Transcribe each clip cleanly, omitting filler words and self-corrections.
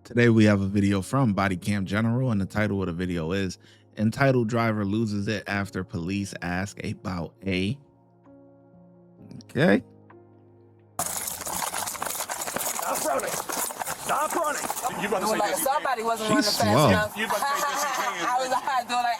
Today we have a video from Body Cam General, and the title of the video is entitled "Driver Loses It After Police Ask About a." Okay. Stop running! Stop running! You about to say like somebody wasn't running fast slow. enough. You about to say I was doing like,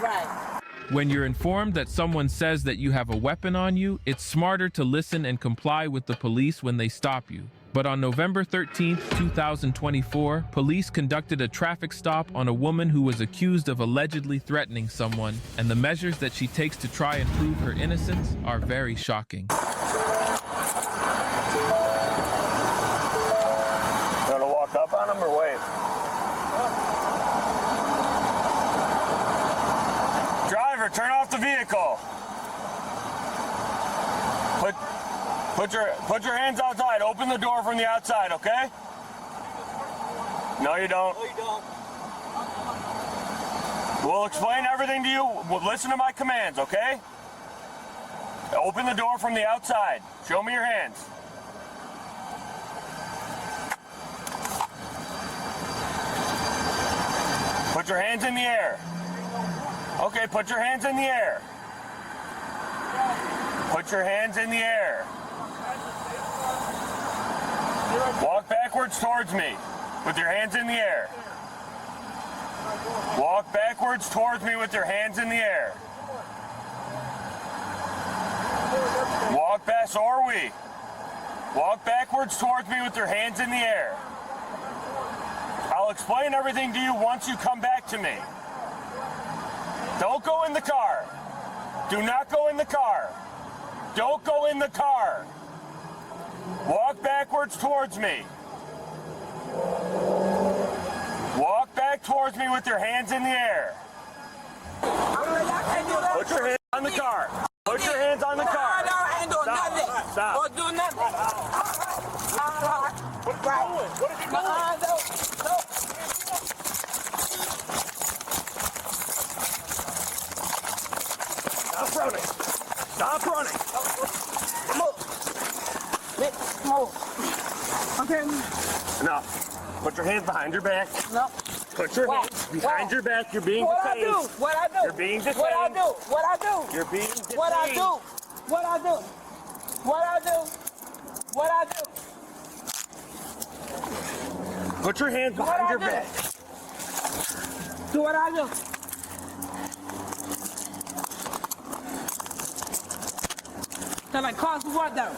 right. When you're informed that someone says that you have a weapon on you, it's smarter to listen and comply with the police when they stop you. But on November 13th, 2024, police conducted a traffic stop on a woman who was accused of allegedly threatening someone, and the measures that she takes to try and prove her innocence are very shocking. You want to walk up on him or wave? Driver, turn off the vehicle. Put your hands outside. Open the door from the outside, okay? No, you don't. No, you don't. We'll explain everything to you. Listen to my commands, okay? Open the door from the outside. Show me your hands. Put your hands in the air. Okay, put your hands in the air. Put your hands in the air. Walk backwards towards me with your hands in the air. Walk backwards towards me with your hands in the air. Walk back, so are we. Walk backwards towards me with your hands in the air. I'll explain everything to you once you come back to me. Don't go in the car. Do not go in the car. Don't go in the car. Walk backwards towards me. Walk back towards me with your hands in the air. Put your hands on the car. Put your hands on the car. I ain't doing nothing. Stop. Or do nothing. What are you doing? What are you doing? Stop running. Stop running. Move. Okay. No. Put your hands behind your back. No. Put your What? hands behind What? your back. You're being What I detained. do? What I do? You're being detained. What I do? What I do? You're being detained. What I do? What I do? What I do? What I do? Put your hands What behind I your do? back. Do what I do. Can I cause what though?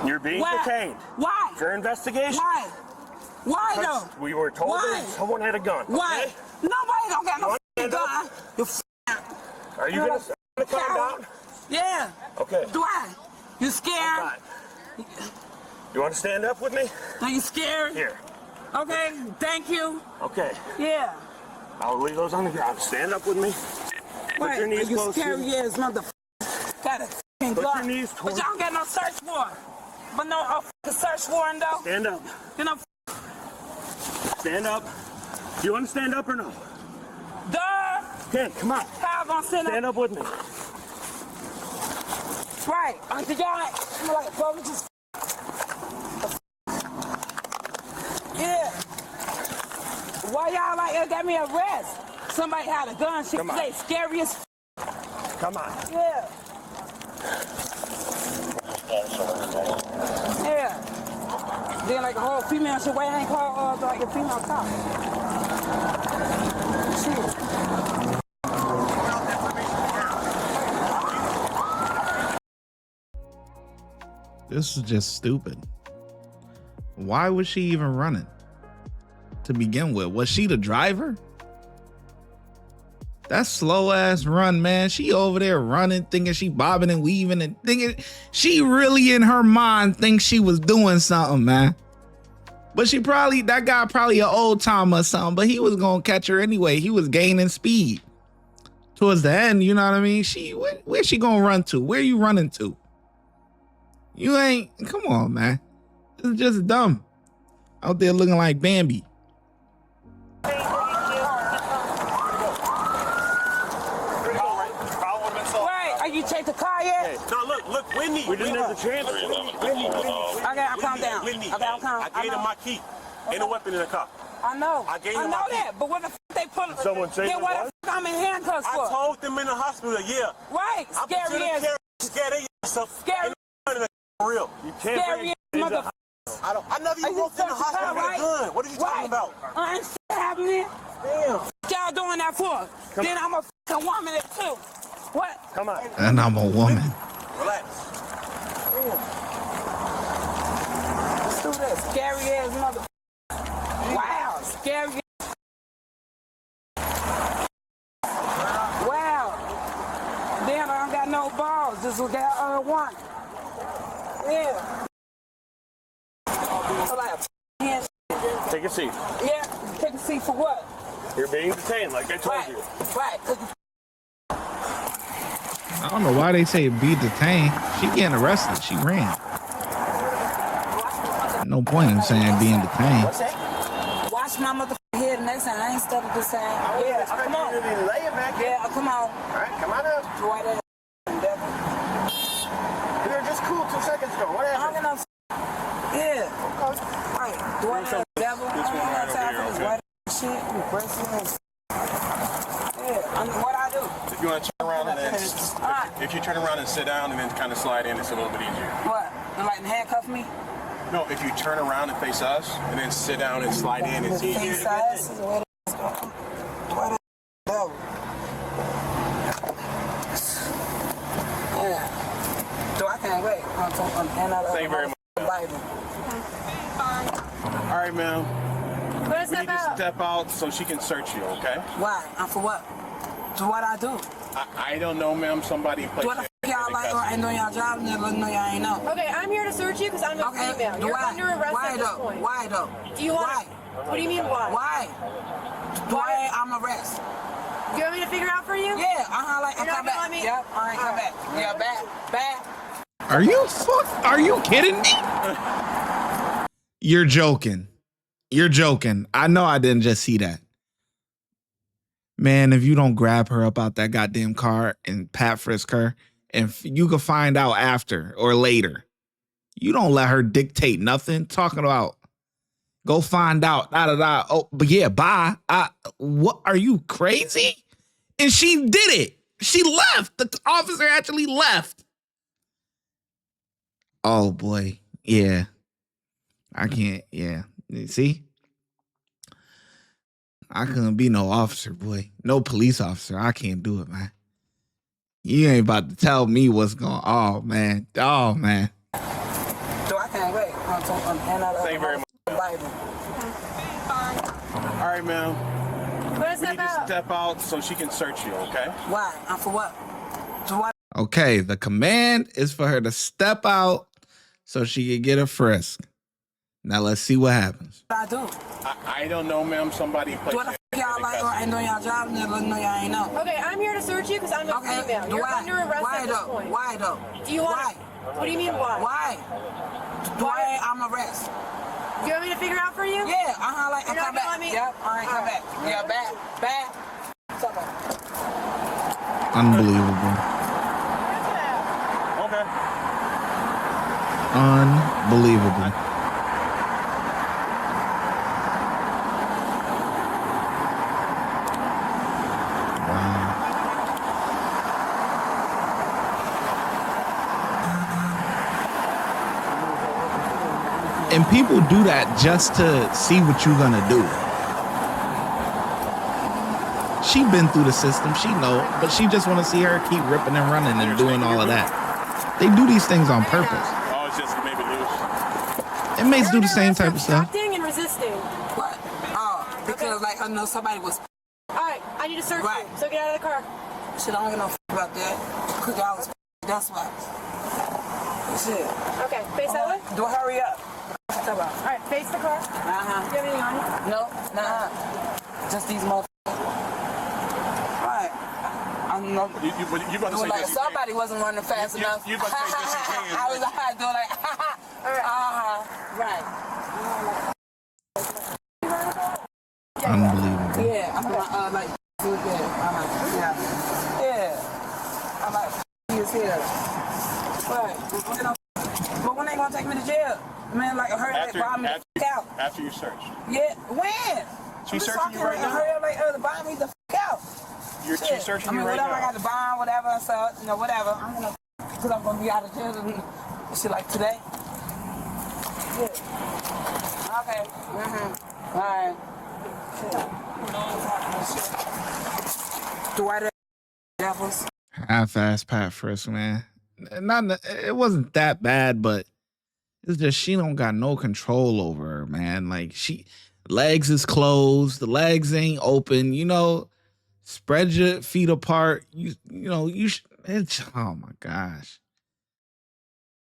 You're being Why? detained. Why? For investigation. Why? Why Because though? we were told Why? that someone had a gun. Why? Okay? Nobody don't got no wanna stand gun. up? You Are you gonna calm down? Yeah. Okay. Do I? You scared? Fine. You want to stand up with me? Are you scared? Here. Okay. Thank you. Okay. Yeah. I'll leave those on the ground. Stand up with me. Wait, your knees you close to scary you. ass motherfucker. Got a f***ing Put gun. your knees But towards- y'all got no search warrant. But no f***ing search warrant though. Stand up. You know, Stand up. Do you want to stand up or no? duh. Okay, come on. How I gonna stand Stand up? up with me. Right. Uncle y'all smell like bro, just yeah. Why y'all like it got me arrested? Somebody had a gun. She Come on. say scary as Come on. yeah. Yeah. Then like a whole female shit. Why I ain't called like a female cop? Shit. This is just stupid. Why was she even running to begin with? Was she the driver? That slow ass run, man. She over there running, thinking she bobbing and weaving and thinking she really in her mind thinks she was doing something, man. But that guy probably an old timer or something, but he was gonna catch her anyway. He was gaining speed towards the end, you know what I mean? Where's she gonna run to? Where you running to? You ain't, come on, man. This is just dumb. Out there looking like Bambi. Right. Are you take the car yet? No, look. Look, Whitney. We didn't have the chance. Whitney. Okay, I'll calm down. Whitney. Okay, I'll calm. I gave them my key and a weapon in the car. I know. I gave I them know my key. that, but what the f they put? Someone say Then it what was? the f I'm in handcuffs for? I told them in the hospital, yeah. Right, I scary ass, scared of yourself. scary, For real. You can't scary bring ass it into motherfucker. I never even walked in the hospital with a gun. What are you talking about? Ain't shit happening. Damn. What y'all doing that for? Then I'm a fucking woman too. What? Come on. And I'm a woman. Relax. Let's do this. Scary ass motherfucker. Wow, scary ass. Wow. Damn, I don't got no balls. Just got one. Yeah. So like a hand. Take a seat. Yeah, take a seat for what? You're being detained, like I told Right, you. right. I don't know why they say be detained. She getting arrested. She ran. No point in saying being detained. Watch my motherfucking head next time. I ain't stuck the same. Yeah, come on. Yeah, come on. All right, come on up. White ass devil. We were just cool 2 seconds ago. What I'm happened? gonna. Yeah. Right. White ass devil. I don't have time for this white ass shit. You bracelet. Yeah. I mean, what I do? If you want to turn around and then, Alright. if you turn around and sit down and then kind of slide in, it's a little bit easier. What? You like to handcuff me? No, if you turn around and face us and then sit down and slide in, it's easier. Face size is what it's going. What a devil. Yeah. So I can't wait. Thank you very much. Bible. All right, ma'am. Go We need you to step out so she can search you, okay? Why? And for what? To what I do? I don't know, ma'am. Somebody placed What the f y'all like or ain't doing y'all job and then let know y'all ain't know. Okay, I'm here to search you because I'm a Okay, female. You're why? under arrest Why at this though? point. Why though? Do you want? Why? What do you mean why? Why? Why I'm arrested? Do you want me to figure out for you? Yeah, like You're not come gonna back. let me? Yep, I ain't come back. Yeah, back. Are you kidding me? You're joking. You're joking. I know I didn't just see that. Man, if you don't grab her up out that goddamn car and pat frisk her, and you can find out after or later. You don't let her dictate nothing. Talking about go find out. Oh, but yeah, bye. What are you crazy? And she did it. She left. The officer actually left. Oh boy. Yeah. I can't. Yeah. See? I couldn't be no officer, boy. No police officer. I can't do it, man. You ain't about to tell me what's going on. Oh, man. Oh, man. So I can't wait. Thank you very much. Bible. All right, ma'am. Go We step need you to out. step out so she can search you, okay? Why? And for what? To what Okay, the command is for her to step out so she can get a frisk. Now let's see what happens. I do? I don't know, ma'am. Somebody placed What the f y'all like or ain't doing y'all job and then let know y'all ain't know. Okay, I'm here to search you because I'm a Okay, female. You're why? under arrest Why at this though? point. Why though? Do you want? Why? What do you mean why? Why? Why I'm arrested? Do you want me to figure out for you? Yeah, like You're not come gonna back. let me? Yep, I ain't come back. Yeah, back. Unbelievable. Okay. Unbelievable. And people do that just to see what you're gonna do. She been through the system, she know, but she just want to see her keep ripping and running and doing all of that. They do these things on purpose. Oh, it's just maybe loose. Inmates do the same type of stuff. Acting and resisting. What? Oh, because like I know somebody was. All right, I need to search Right. you. So get out of the car. Shit, I don't give no f about that. Cause y'all was. That's why. Shit. Okay, face that way. Do hurry up. All right, face the car. Do you have anything on you? No, nah. Just these motherfuckers. Right. I'm not. You about to say Like this? somebody wasn't running fast You- enough. you about to say this again, I was right? doing like, right. Unbelievable. Yeah, I'm like, yeah. I'm like, he is here. Right. Buy me the fuck out. After you searched. Yeah, when? She's searching you right now? Hurry up, like, buy me the fuck out. She's searching you right whatever, now. I got the bond, whatever, so, you know, whatever. I'm gonna, because I'm gonna be out of jail and shit like today. Yeah. Okay. Mm-hmm. All right. Dwight Devils. Half-ass Pat Frisk, man. It wasn't that bad, but it's just she don't got no control over her, man. Like legs is closed, the legs ain't open. You know, spread your feet apart. Oh my gosh.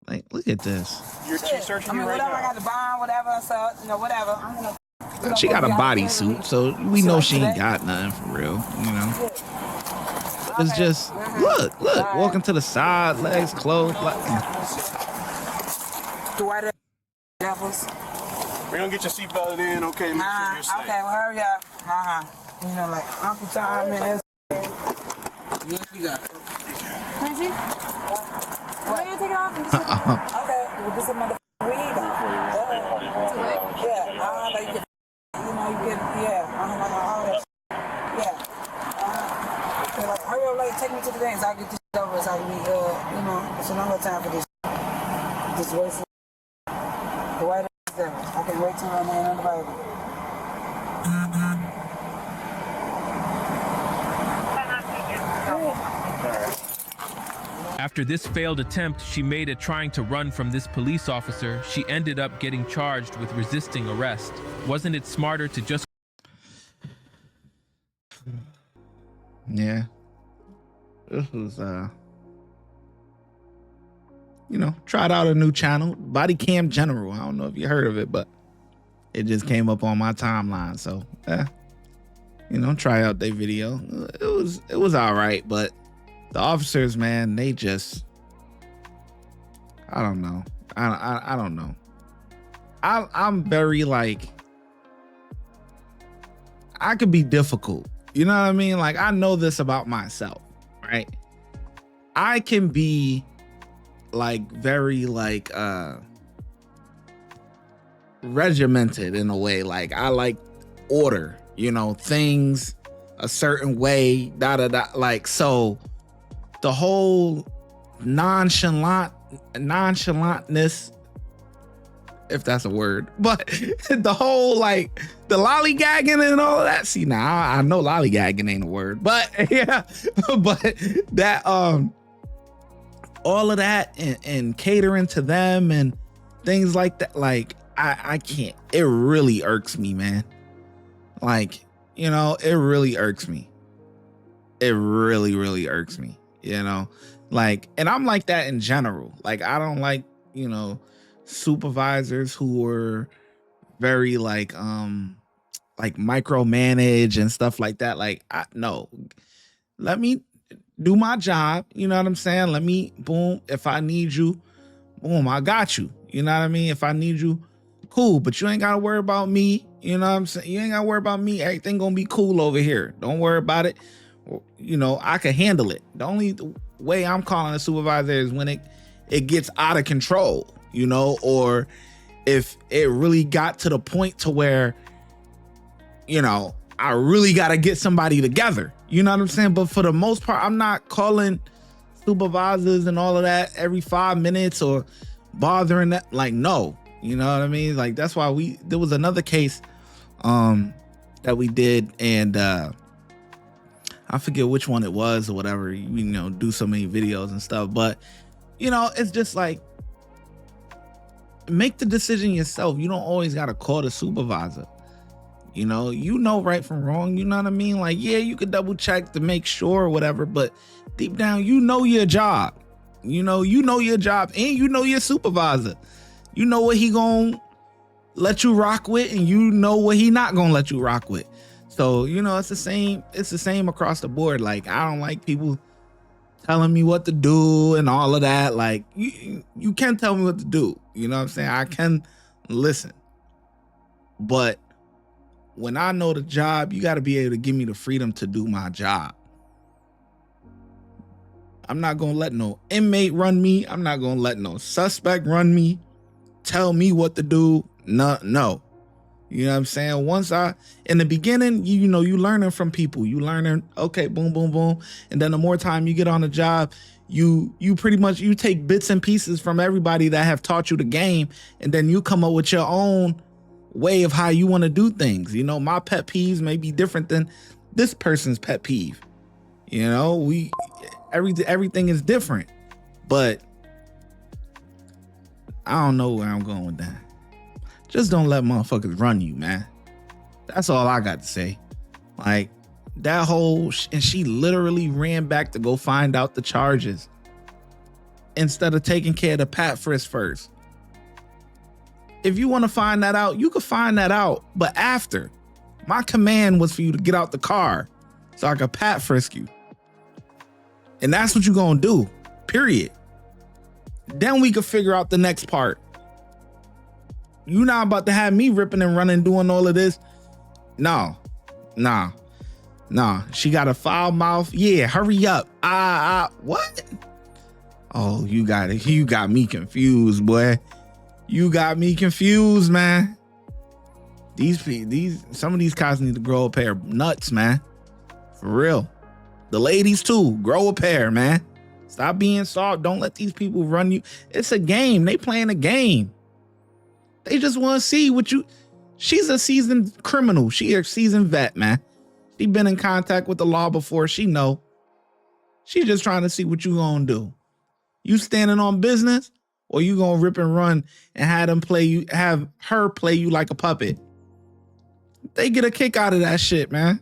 Like, look at this. She's searching you right whatever, now. I got the bond, whatever, so, you know, whatever. I'm gonna. She got a bodysuit, so we know she ain't got nothing for real, you know. It's just look, walking to the side, legs closed. Dwight Devils. We're gonna get your seatbelt in, okay? Make sure you're safe. Okay, well, hurry up. You know, like Uncle Tom and yes, we got it. Can I see? Why don't you take it off and just Okay, well, this is motherfucking weed. Yeah, like you get, all that. Yeah. Okay, like, hurry up, like, take me to the dance. I'll get this shit over so I can be, it's a longer time for this. This race. The white devil. I can wait till I'm in the Bible. After this failed attempt she made at trying to run from this police officer, she ended up getting charged with resisting arrest. Wasn't it smarter to just... Yeah. This was, tried out a new channel, Body Cam General. I don't know if you heard of it, but it just came up on my timeline. So, try out their video. It was all right, but the officers, man, they just, I don't know. I don't know. I'm very like, I could be difficult. You know what I mean? Like, I know this about myself, right? I can be like very like regimented in a way. Like, I like order, things a certain way, like, so the whole nonchalantness, if that's a word, but the whole, like, the lollygagging and all of that. See, now I know lollygagging ain't a word, but yeah, but that, all of that and catering to them and things like that, like, I can't. It really irks me, man. Like, it really irks me. It really, really irks me, like, and I'm like that in general. Like, I don't like, supervisors who are very like micromanage and stuff like that. Like, no, let me do my job. You know what I'm saying? Let me, boom, if I need you, boom, I got you. You know what I mean? If I need you, cool, but you ain't gotta worry about me. You know what I'm saying? You ain't gotta worry about me. Everything gonna be cool over here. Don't worry about it. I can handle it. The only way I'm calling a supervisor is when it gets out of control, or if it really got to the point to where, I really got to get somebody together. You know what I'm saying? But for the most part, I'm not calling supervisors and all of that every 5 minutes or bothering that. Like, no, you know what I mean? Like, that's why there was another case that we did, and I forget which one it was or whatever, do so many videos and stuff. But, it's just like, make the decision yourself. You don't always got to call the supervisor. Right from wrong. You know what I mean? Like, yeah, you could double check to make sure or whatever, but deep down, your job. You know your job, and your supervisor. You know what he gonna let you rock with, and you know what he not gonna let you rock with. So, it's the same across the board. Like, I don't like people telling me what to do and all of that. Like, you can tell me what to do. You know what I'm saying? I can listen. But when I know the job, you got to be able to give me the freedom to do my job. I'm not going to let no inmate run me. I'm not going to let no suspect run me, tell me what to do. No. You know what I'm saying? In the beginning, you know, you learning from people. You learning, okay, boom, boom, boom. And then the more time you get on the job, you pretty much, you take bits and pieces from everybody that have taught you the game. And then you come up with your own way of how you want to do things. You know, my pet peeves may be different than this person's pet peeve. You know, everything is different, but I don't know where I'm going with that. Just don't let motherfuckers run you, man. That's all I got to say. Like, that whole, and she literally ran back to go find out the charges instead of taking care of the pat frisk first. If you want to find that out, you could find that out, but after. My command was for you to get out the car so I could pat frisk you. And that's what you're going to do, period. Then we could figure out the next part. You not about to have me ripping and running doing all of this. No. She got a foul mouth. Yeah, hurry up. What? Oh, you got it. You got me confused, boy. You got me confused, man. Some of these cops need to grow a pair of nuts, man. For real. The ladies too, grow a pair, man. Stop being soft. Don't let these people run you. It's a game. They playing a game. They just want to see what you. She's a seasoned criminal. She a seasoned vet, man. She been in contact with the law before. She know. She just trying to see what you gonna do. You standing on business, or you gonna rip and run and have her play you like a puppet? They get a kick out of that shit, man.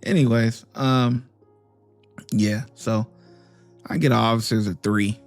Anyways, yeah. So I get officers a 3.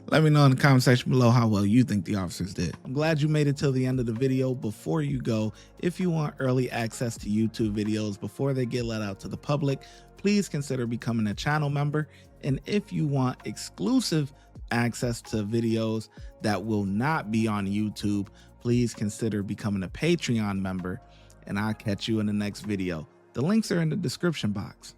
Let me know in the comment section below how well you think the officers did. I'm glad you made it till the end of the video. Before you go, if you want early access to YouTube videos before they get let out to the public, please consider becoming a channel member. And if you want exclusive access to videos that will not be on YouTube, please consider becoming a Patreon member. And I'll catch you in the next video. The links are in the description box.